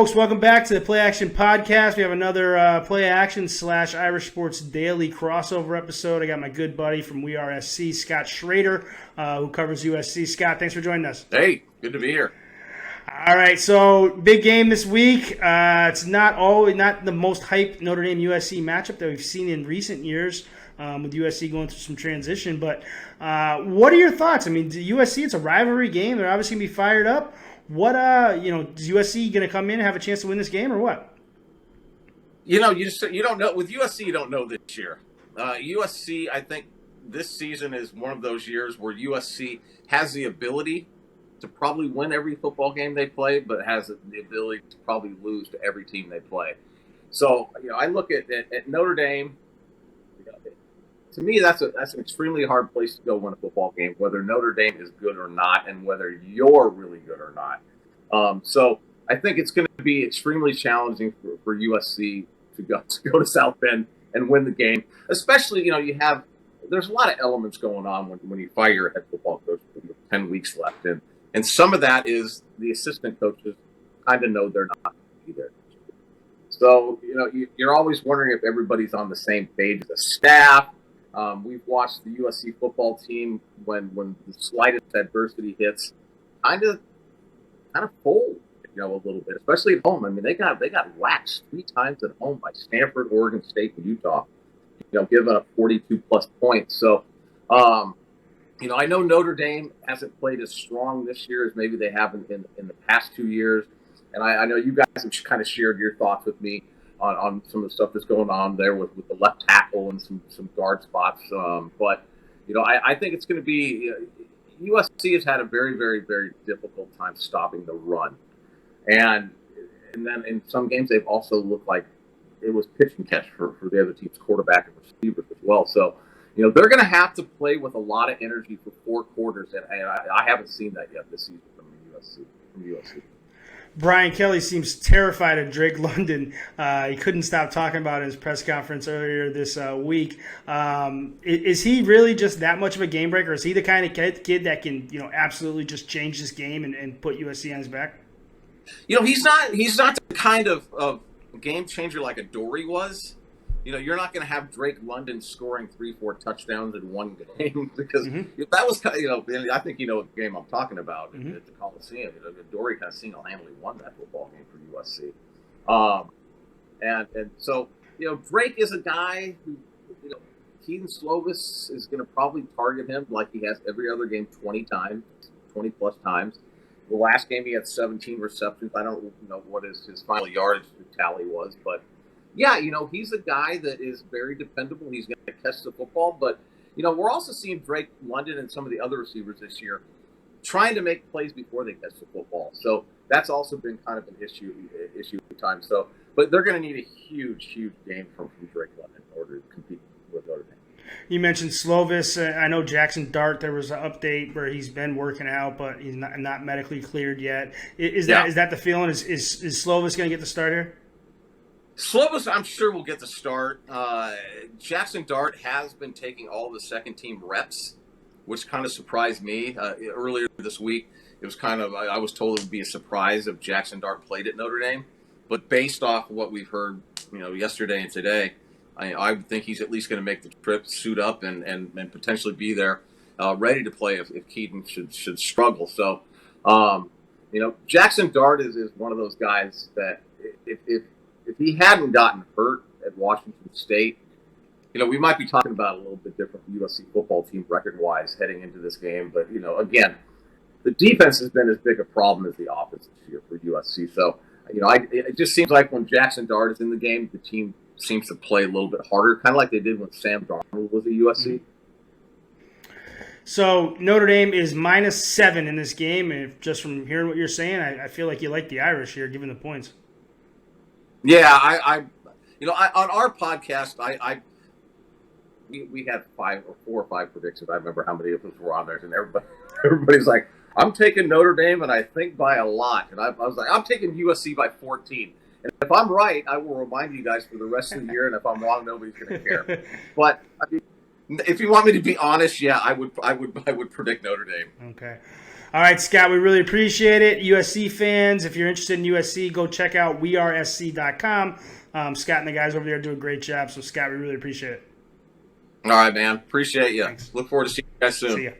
folks, welcome back to the PlayAction Podcast. We have another PlayAction / Irish Sports Daily crossover episode. I got my good buddy from We Are SC, Scott Schrader, who covers USC. Scott, thanks for joining us. Hey, good to be here. All right, so big game this week. It's not the most hyped Notre Dame-USC matchup that we've seen in recent years, with USC going through some transition. But what are your thoughts? I mean, USC, it's a rivalry game. They're obviously going to be fired up. What, is USC going to come in and have a chance to win this game or what? You don't know. With USC, you don't know this year. USC, I think this season is one of those years where USC has the ability to probably win every football game they play, but has the ability to probably lose to every team they play. So, I look at Notre Dame. To me, that's an extremely hard place to go win a football game, whether Notre Dame is good or not, and whether you're really good or not. So I think it's going to be extremely challenging for USC to go to South Bend and win the game. Especially, there's a lot of elements going on when you fire your head football coach with 10 weeks left, and some of that is the assistant coaches kind of know they're not either. So you're always wondering if everybody's on the same page as a staff. We've watched the USC football team when the slightest adversity hits, kind of fold, a little bit, especially at home. I mean, they got waxed 3 times at home by Stanford, Oregon State, and Utah. Giving up 42+ points. So, I know Notre Dame hasn't played as strong this year as maybe they have in the past 2 years, and I know you guys have kind of shared your thoughts with me on some of the stuff that's going on there with the left tackle and some guard spots. But I think it's going to be USC has had a very, very, very difficult time stopping the run. And then in some games they've also looked like it was pitch and catch for the other team's quarterback and receivers as well. So, they're going to have to play with a lot of energy for 4 quarters, and I haven't seen that yet this season from USC. Brian Kelly seems terrified of Drake London. He couldn't stop talking about it in his press conference earlier this week. Is he really just that much of a game breaker? Is he the kind of kid that can, absolutely just change this game and put USC on his back? He's not the kind of game changer like a Dory was. You're not going to have Drake London scoring 3-4 touchdowns in one game because that was, I think what game I'm talking about at the Coliseum. Dory kind of single-handedly won that football game for USC. And so, Drake is a guy who, Keaton Slovis is going to probably target him like he has every other game 20+ times. The last game he had 17 receptions. I don't know what his final yardage tally was, but yeah, he's a guy that is very dependable. He's going to catch the football. But, we're also seeing Drake London and some of the other receivers this year trying to make plays before they catch the football. So that's also been kind of an issue at times. So, but they're going to need a huge, huge game from Drake London in order to compete with Notre Dame. You mentioned Slovis. I know Jackson Dart, there was an update where he's been working out, but he's not medically cleared yet. Is that the feeling? Is Slovis going to get the start here? Slovis, I'm sure, will get the start. Jackson Dart has been taking all the second-team reps, which kind of surprised me. Earlier this week, it was I was told it would be a surprise if Jackson Dart played at Notre Dame. But based off of what we've heard, yesterday and today, I would think he's at least going to make the trip, suit up, and potentially be there, ready to play if Keaton should struggle. So, Jackson Dart is one of those guys that if he hadn't gotten hurt at Washington State, we might be talking about a little bit different USC football team record-wise heading into this game. But, again, the defense has been as big a problem as the offense this year for USC. So, it just seems like when Jackson Dart is in the game, the team seems to play a little bit harder, kind of like they did when Sam Darnold was at USC. So Notre Dame is -7 in this game, and just from hearing what you're saying, I feel like you like the Irish here, given the points. Yeah, I on our podcast, we had 4 or 5 predictions. I remember how many of us were on there, and everybody's like, I'm taking Notre Dame, and I think by a lot. And I was like, I'm taking USC by 14. And if I'm right, I will remind you guys for the rest of the year. And if I'm wrong, nobody's going to care. But if you want me to be honest, yeah, I would predict Notre Dame. Okay. All right, Scott, we really appreciate it. USC fans, if you're interested in USC, go check out wearesc.com. Scott and the guys over there do a great job. So, Scott, we really appreciate it. All right, man. Appreciate you. Thanks. Look forward to seeing you guys soon. See ya.